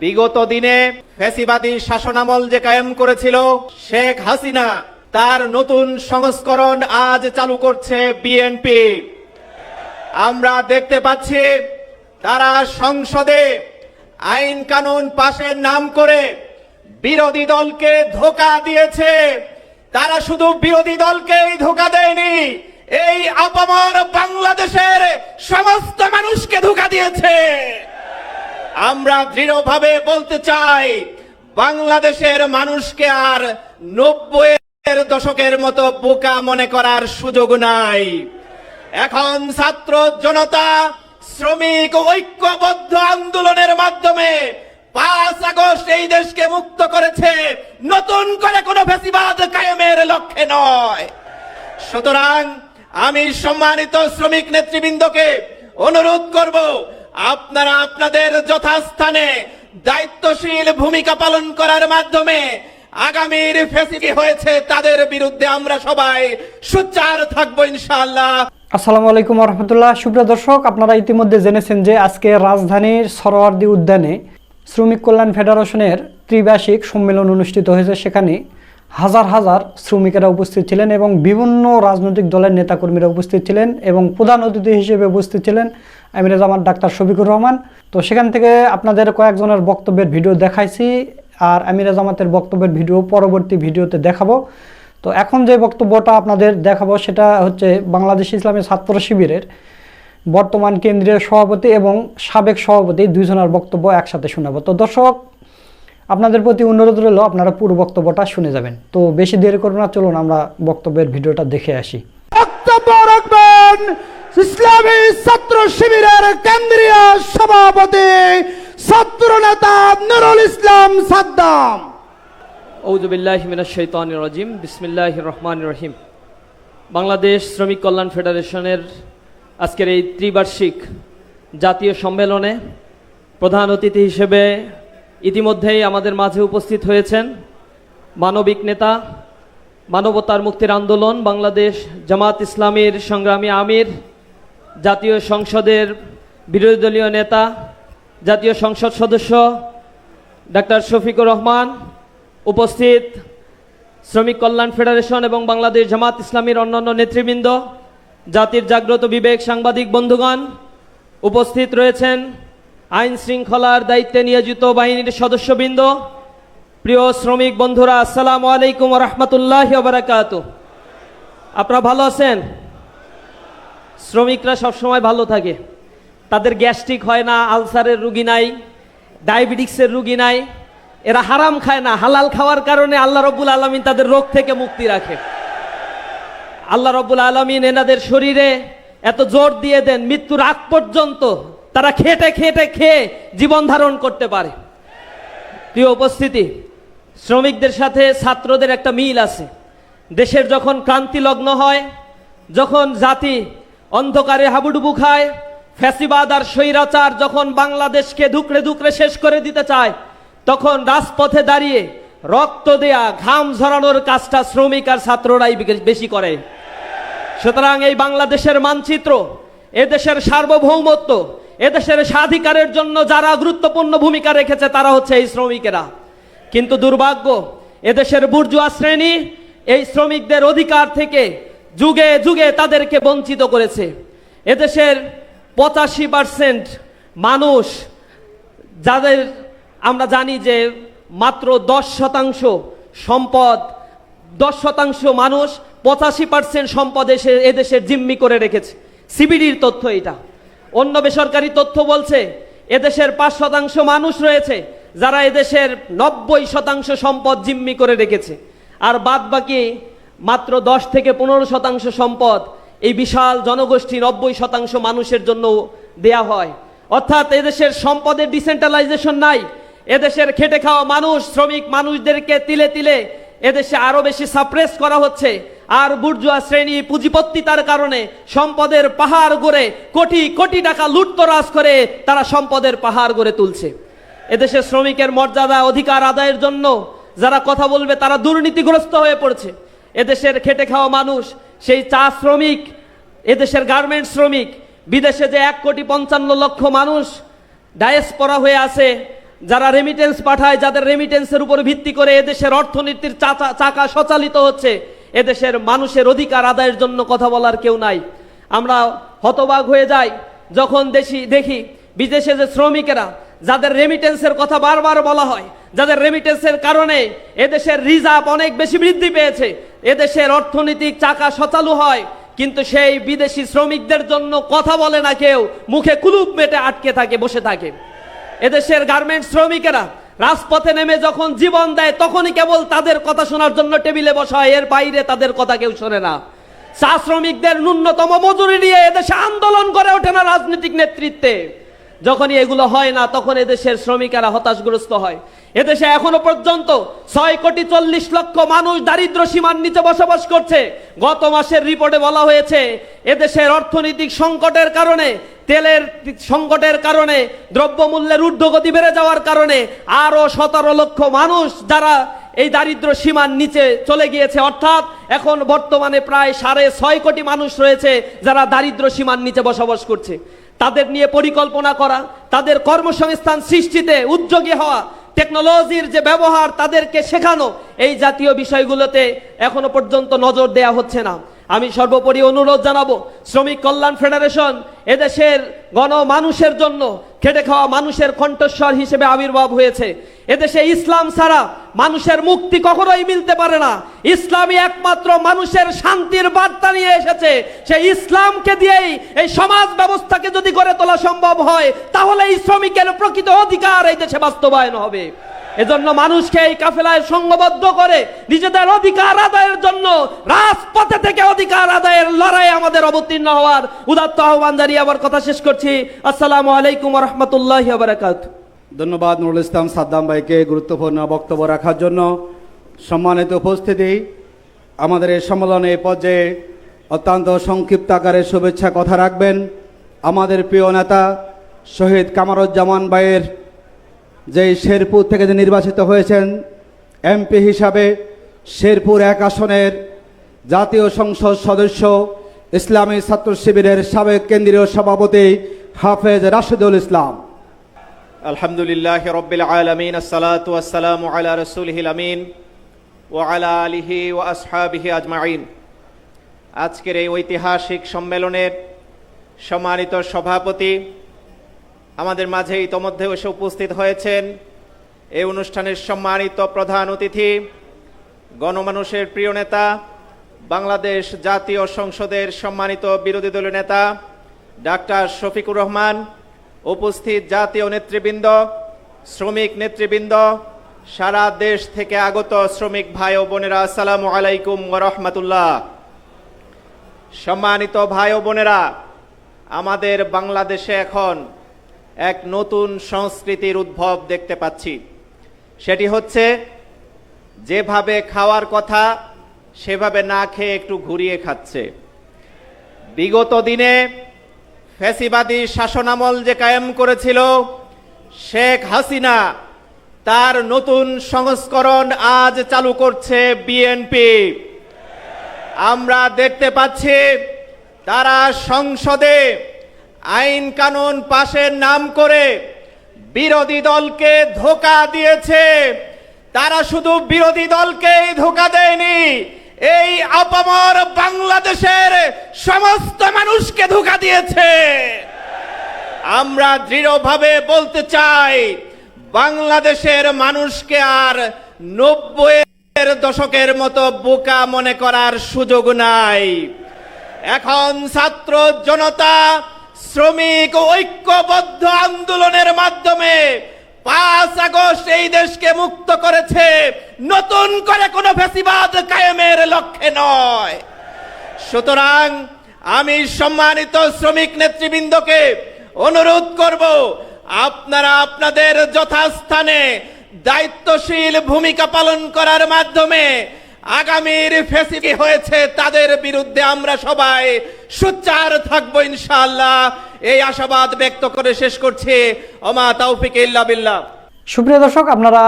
বিগত দিনে ফ্যাসিবাদী শাসনামল যে কায়েম করেছিল শেখ হাসিনা, তার নতুন সংস্করণ আজ চালু করছে বিএনপি। আমরা দেখতে পাচ্ছি তারা সংসদে আইন কানুন পাশের নাম করে বিরোধী দলকে ধোঁকা দিয়েছে। তারা শুধু বিরোধী দলকেই ধোঁকা দেয়নি, এই আপামর বাংলাদেশের সমস্ত মানুষকে ধোঁকা দিয়েছে। আমরা দৃঢ়ভাবে বলতে চাই, বাংলাদেশের মানুষকে আর 90-এর দশকের মতো বোকা মনে করার সুযোগ নাই। এখন ছাত্র জনতা শ্রমিক ঐক্যবদ্ধ আন্দোলনের মাধ্যমে 5 আগস্ট এই দেশকে মুক্ত করেছে, নতুন করে কোনো ফ্যাসিবাদ কায়েমের লক্ষ্যে নয়। সুতরাং আমি সম্মানিত শ্রমিক নেতৃবৃন্দকে অনুরোধ করব, আপনারা আপনাদের যথাস্থানে দায়িত্বশীল ভূমিকা পালন করার মাধ্যমে আগামীর ফ্যাসিবাদী হয়েছে তাদের বিরুদ্ধে আমরা সবাই সোচ্চার থাকবো ইনশাআল্লাহ। আসসালামু আলাইকুম ওয়া রাহমাতুল্লাহ। সুপ্রিয় দর্শক, আপনারা ইতিমধ্যে জেনেছেন যে আজকে রাজধানীর সরোয়ার্দী উদ্যানে শ্রমিক কল্যাণ ফেডারেশনের ত্রিবার্ষিক সম্মেলন অনুষ্ঠিত হয়েছে। সেখানে হাজার হাজার শ্রমিকেরা উপস্থিত ছিলেন এবং বিভিন্ন রাজনৈতিক দলের নেতাকর্মীরা উপস্থিত ছিলেন এবং প্রধান অতিথি হিসেবে উপস্থিত ছিলেন আমিরে জামাত ডাক্তার শফিকুর রহমান। তো সেখান থেকে আপনাদের কয়েকজনের বক্তব্যের ভিডিও দেখাইছি, আর আমিরে জামাতের বক্তব্যের ভিডিও পরবর্তী ভিডিওতে দেখাবো। তো এখন যে বক্তব্যটা আপনাদের দেখাবো সেটা হচ্ছে বাংলাদেশ ইসলামী ছাত্র শিবিরের বর্তমান কেন্দ্রীয় সভাপতি এবং সাবেক সভাপতি দুইজনের বক্তব্য একসাথে শোনাবো। তো দর্শক, আপনাদের প্রতি অনুরোধ রইল আপনারা পুরো বক্তব্যটা শুনে যাবেন। তো বেশি দেরি করব না, চলুন আমরা বক্তব্যের ভিডিওটা দেখে আসি। বক্তব্য রাখবেন ইসলামী ছাত্র শিবিরের কেন্দ্রীয় সভাপতি ছাত্র নেতা নুরুল ইসলাম সাদ্দাম। আউযু বিল্লাহি মিনাশ শাইতানির রাজিম। বিসমিল্লাহির রহমানির রহিম। বাংলাদেশ শ্রমিক কল্যাণ ফেডারেশনের আজকের এই ত্রিবার্ষিক জাতীয় সম্মেলনে প্রধান অতিথি হিসেবে ইতিমধ্যেই আমাদের মাঝে উপস্থিত হয়েছেন মানবিক নেতা, মানবতার মুক্তির আন্দোলন বাংলাদেশ জামাত ইসলামীর সংগ্রামী আমির, জাতীয় সংসদের বিরোধী দলীয় নেতা, জাতীয় সংসদ সদস্য ডাক্তার শফিকুর রহমান, উপস্থিত শ্রমিক কল্যাণ ফেডারেশন এবং বাংলাদেশ জামাত ইসলামীর অন্যান্য নেতৃবৃন্দ, জাতির জাগ্রত বিবেক সাংবাদিক বন্ধুগণ, উপস্থিত রয়েছেন আইন শৃঙ্খলার দায়িত্বে নিয়োজিত বাহিনীর সদস্যবৃন্দ, প্রিয় শ্রমিক বন্ধুরা, আসসালামু আলাইকুম ওয়া রাহমাতুল্লাহি ওয়া বারাকাতুহু। আপনারা ভালো আছেন? শ্রমিকরা সবসময় ভালো থাকে, তাদের গ্যাস্ট্রিক হয় না, আলসারের রুগী নাই, ডায়াবেটিক্সের রুগী নাই। এরা হারাম খায় না, হালাল খাওয়ার কারণে আল্লাহ রব্বুল আলামিন তাদের রোগ থেকে মুক্তি রাখে। আল্লাহ রব্বুল আলামিন এনাদের শরীরে এত জোর দিয়ে দেন, মৃত্যুর আগ পর্যন্ত তারা খেটে খেটে খেয়ে জীবন ধারণ করতে পারে। প্রিয় উপস্থিতি, শ্রমিকদের সাথে ছাত্রদের একটা মিল আছে। দেশের যখন ক্রান্তি লগ্ন হয়, যখন জাতি অন্ধকারে হাবুডুবু খায়, ফ্যাসিবাদ আর স্বৈরাচার যখন বাংলাদেশকে ধুকরে ধুকরে শেষ করে দিতে চায়, তখন রাজপথে দাঁড়িয়ে রক্ত দেয়া, ঘাম ঝরানোর কাজটা শ্রমিক আর ছাত্ররাই বেশি করে। সুতরাং এই বাংলাদেশের মানচিত্র, এদেশের সার্বভৌমত্ব, এদেশের স্বাধিকারের জন্য যারা গুরুত্বপূর্ণ ভূমিকা রেখেছে তারা হচ্ছে এই শ্রমিকেরা। কিন্তু দুর্ভাগ্য, এদেশের বুর্জুয়া শ্রেণী এই শ্রমিকদের অধিকার থেকে যুগে যুগে তাদেরকে বঞ্চিত করেছে। এদেশের 85% মানুষ, যাদের আমরা জানি যে মাত্র 10% সম্পদ, 10% মানুষ 85% সম্পদ এদেশের জিম্মি করে রেখেছে। সিবিডির তথ্য এটা। অন্য বেসরকারি তথ্য বলছে এদেশের 5% মানুষ রয়েছে যারা এদেশের 90% সম্পদ জিম্মি করে রেখেছে, আর বাদ বাকি মাত্র 10 থেকে 15% সম্পদ এই বিশাল জনগোষ্ঠী 90% মানুষের জন্য দেয়া হয়। অর্থাৎ এদেশের সম্পদের ডিসেন্ট্রালাইজেশন নাই। এদেশের খেটে খাওয়া মানুষ, শ্রমিক মানুষদেরকে তিলে তিলে এদেশে আরো বেশি সাপ্রেস করা হচ্ছে। আর বুর্জুয়া শ্রেণী পুঁজিপত্তিতার কারণে সম্পদের পাহাড় গড়ে কোটি কোটি টাকা লুটতরাজ করে তারা সম্পদের পাহাড় গড়ে তুলছে। এদেশের শ্রমিকের মর্যাদা অধিকার আদায়ের জন্য যারা কথা বলবে তারা দুর্নীতিগ্রস্ত হয়ে পড়ছে। এদেশের খেটে খাওয়া মানুষ, সেই চা শ্রমিক, এদেশের গার্মেন্টস শ্রমিক, বিদেশে যে 1,55,00,000 মানুষ ডায়াসপোরা হয়ে আছে, যারা রেমিটেন্স পাঠায়, যাদের রেমিটেন্সের উপর ভিত্তি করে এদেশের অর্থনীতির চাকা সচালিত হচ্ছে, এদেশের মানুষের অধিকার আদায়ের জন্য কথা বলার কেউ নাই। আমরা হতবাক হয়ে যাই যখন দেখি বিদেশে যে শ্রমিকেরা, যাদের রেমিটেন্সের কথা বারবার বলা হয়, যাদের রেমিটেন্সের কারণে এদেশের রিজার্ভ অনেক বেশি বৃদ্ধি পেয়েছে, এদেশের অর্থনৈতিক চাকা সচালু হয়, কিন্তু সেই বিদেশি শ্রমিকদের জন্য কথা বলে না কেউ, মুখে কুলুপ মেটে আটকে থাকে, বসে থাকে। এদেশের গার্মেন্টস শ্রমিকেরা রাজপথে নেমে যখন জীবন দেয়, তখনই কেবল তাদের কথা শোনার জন্য টেবিলে বসা হয়, এর বাইরে তাদের কথা কেউ শোনে না। চা শ্রমিকদের ন্যূনতম মজুরি নিয়ে এদেশে আন্দোলন করে ওঠে না রাজনৈতিক নেতৃত্বে। যখনই এগুলো হয় না, তখন এদেশের শ্রমিকেরা হতাশগ্রস্ত হয়। এদেশে এখনো পর্যন্ত 6,40,00,000 মানুষ দারিদ্র্য সীমার নিচে বসবাস করছে। গত মাসের রিপোর্টে বলা হয়েছে এদেশের অর্থনৈতিক সংকটের কারণে, তেলের সংকটের কারণে, দ্রব্যমূল্যের ঊর্ধ্বগতি বেড়ে যাওয়ার কারণে আরো 17 লক্ষ মানুষ যারা এই দারিদ্র্য সীমার নিচে চলে গিয়েছে। অর্থাৎ এখন বর্তমানে প্রায় 6.5 কোটি মানুষ রয়েছে যারা দারিদ্র্য সীমার নিচে বসবাস করছে। তাদের নিয়ে পরিকল্পনা করা, তাদের কর্মসংস্থান সৃষ্টিতে উদ্যোগী হওয়া, টেকনোলজির যে ব্যবহার তাদেরকে শেখানো, এই জাতীয় বিষয়গুলোতে এখনো পর্যন্ত নজর দেয়া হচ্ছে না। আমি সর্বোপরি অনুরোধ জানাবো, শ্রমিক কল্যাণ ফেডারেশন এদেশের গণমানুষের জন্য খেটে খাওয়া মানুষের কণ্ঠস্বর হিসেবে আবির্ভাব হয়েছে। এদেশে ইসলাম ছাড়া মানুষের মুক্তি কখনোই মিলতে পারে না। ইসলামই একমাত্র মানুষের শান্তির বার্তা নিয়ে এসেছে। সেই ইসলামকে দিয়েই এই সমাজ ব্যবস্থাকে যদি গড়ে তোলা সম্ভব হয়, তাহলে এই শ্রমিকের প্রকৃত অধিকার এই দেশে বাস্তবায়ন হবে। এজন্য মানুষকে এই কাফেলায় সংঘবদ্ধ করে নিজেদের অধিকার আদায়ের জন্য রাজপথে থেকে অধিকার আদায়ের লড়াইয়ে আমাদের অবতীর্ণ হওয়ার উদাত্ত আহ্বান জানিয়ে আমার কথা শেষ করছি। আসসালামু আলাইকুম ওয়া রাহমাতুল্লাহি ওয়া বারাকাতুহু। ধন্যবাদ নুরুল ইসলাম সাদ্দাম ভাইকে গুরুত্বপূর্ণ বক্তব্য রাখার জন্য। সম্মানিত উপস্থিতি, আমাদের এই সম্মেলনে পর্যায়ে অত্যন্ত সংক্ষিপ্ত আকারে শুভেচ্ছা কথা রাখবেন আমাদের প্রিয় নেতা শহীদ কামারুজ্জামান ভাইয়ের, যেই শেরপুর থেকে যে নির্বাচিত হয়েছেন এমপি হিসাবে, শেরপুর 1 আসনের জাতীয় সংসদ সদস্য, ইসলামী ছাত্র শিবিরের সাবেক কেন্দ্রীয় সভাপতি হাফেজ রাশিদুল ইসলাম। আলহামদুলিল্লাহ রব্বিল আলামিন, আসসালাতু ওয়াসসালামু আলা রাসূলিহিল আমিন ওয়া আলা আলিহি ওয়া আসহাবিহি আজমাইন। আজকের এই ঐতিহাসিক সম্মেলনের সম্মানিত সভাপতি আমাদের মাঝে ইতোমধ্যে এসে উপস্থিত হয়েছেন। এই অনুষ্ঠানের সম্মানিত প্রধান অতিথি, গণমানুষের প্রিয় নেতা, বাংলাদেশ জাতীয় সংসদের সম্মানিত বিরোধী দলীয় নেতা ডাক্তার শফিকুর রহমান, উপস্থিত জাতীয় নেতৃবৃন্দ, শ্রমিক নেতৃবৃন্দ, সারা দেশ থেকে আগত শ্রমিক ভাই ও বোনেরা, আসসালামু আলাইকুম ওয়া রাহমাতুল্লাহ। সম্মানিত ভাই ও বোনেরা, আমাদের বাংলাদেশে এখন এক নতুন সংস্কৃতির উদ্ভব দেখতে পাচ্ছি। সেটি হচ্ছে যেভাবে খাওয়ার কথা সেভাবে না খেয়ে একটু ঘুরিয়ে খাচ্ছে। বিগত দিনে ফ্যাসিবাদী শাসনামল যে কায়েম করেছিল শেখ হাসিনা, তার নতুন সংস্করণ আজ চালু করছে বিএনপি। আমরা দেখতে পাচ্ছি তারা সংসদে আইন কানুন পাশের নাম করে বিরোধী দলকে ধোঁকা দিয়েছে। তারা শুধু বিরোধী দলকেই ধোঁকা দেয়নি, এই আপামর বাংলাদেশের সমস্ত মানুষকে ধোঁকা দিয়েছে। আমরা দৃঢ়ভাবে বলতে চাই, বাংলাদেশের মানুষকে আর 90-এর দশকের মতো বোকা মনে করার সুযোগ নাই। এখন ছাত্র জনতা শ্রমিক ঐক্যবদ্ধ আন্দোলনের মাধ্যমে 5 আগস্ট এই দেশকে মুক্ত করেছে, নতুন করে কোনো ফ্যাসিবাদ কায়েমের লক্ষ্যে নয়। সুতরাং আমি সম্মানিত শ্রমিক নেতৃবৃন্দকে অনুরোধ করব, আপনারা আপনাদের যথাস্থানে দায়িত্বশীল ভূমিকা পালন করার মাধ্যমে আগামীর ফ্যাসিবাদী হয়েছে তাদের বিরুদ্ধে আমরা সবাই সোচ্চার থাকবো ইনশাআল্লাহ। এই আশাবাদ ব্যক্ত করে শেষ করছি। ওমা তাওফিক ইল্লা বিল্লাহ। সুপ্রিয় দর্শক, আপনারা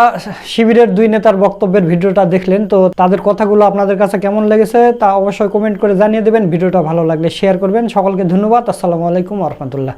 শিবিরের 2 নেতার বক্তব্যের ভিডিওটা দেখলেন, তো তাদের কথাগুলো আপনাদের কাছে কেমন লেগেছে তা অবশ্যই কমেন্ট করে জানিয়ে দেবেন। ভিডিওটা ভালো লাগলে শেয়ার করবেন। সকলকে ধন্যবাদ। আসসালামু আলাইকুম ওয়া রাহমাতুল্লাহ।